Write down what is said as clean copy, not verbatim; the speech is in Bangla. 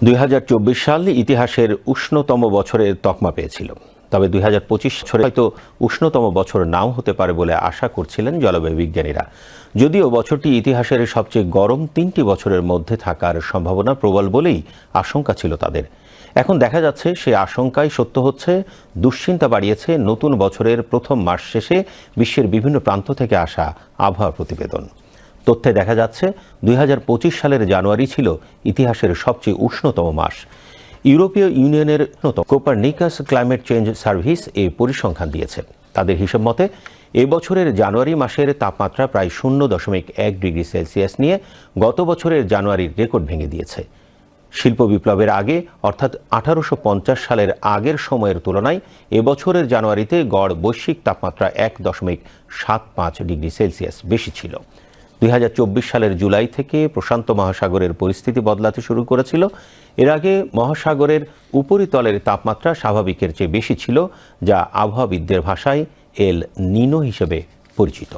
2024 সাল ইতিহাসের উষ্ণতম বছরের তকমা পেয়েছিল। তবে 2025 বছরে হয়তো উষ্ণতম বছর নাও হতে পারে বলে আশা করছিলেন জলবায়ু বিজ্ঞানীরা। যদিও বছরটি ইতিহাসের সবচেয়ে গরম 3টি বছরের মধ্যে থাকার সম্ভাবনা প্রবল বলেই আশঙ্কা ছিল তাদের। এখন দেখা যাচ্ছে সেই আশঙ্কাই সত্য হচ্ছে। দুশ্চিন্তা বাড়িয়েছে নতুন বছরের প্রথম মাস শেষে বিশ্বের বিভিন্ন প্রান্ত থেকে আসা আবহাওয়া প্রতিবেদন। তথ্যে দেখা যাচ্ছে 2025 সালের জানুয়ারি ছিল ইতিহাসের সবচেয়ে উষ্ণতম মাস। ইউরোপীয় ইউনিয়নের কোপারনিকাস ক্লাইমেট চেঞ্জ সার্ভিস এই পরিসংখ্যান দিয়েছে। তাদের হিসাব মতে এবছরের জানুয়ারি মাসের তাপমাত্রা প্রায় 0.1 ডিগ্রি সেলসিয়াস নিয়ে গত বছরের জানুয়ারির রেকর্ড ভেঙে দিয়েছে। শিল্প বিপ্লবের আগে অর্থাৎ 1850 সালের আগের সময়ের তুলনায় এবছরের জানুয়ারিতে গড় বৈশ্বিক তাপমাত্রা 1.75 ডিগ্রি সেলসিয়াস বেশি ছিল। 2024 সালের জুলাই থেকে প্রশান্ত মহাসাগরের পরিস্থিতি বদলাতে শুরু করেছিল। এর আগে মহাসাগরের উপরিতলের তাপমাত্রা স্বাভাবিকের চেয়ে বেশি ছিল, যা আবহাওয়াবিদদের ভাষায় এল নিনো হিসেবে পরিচিত।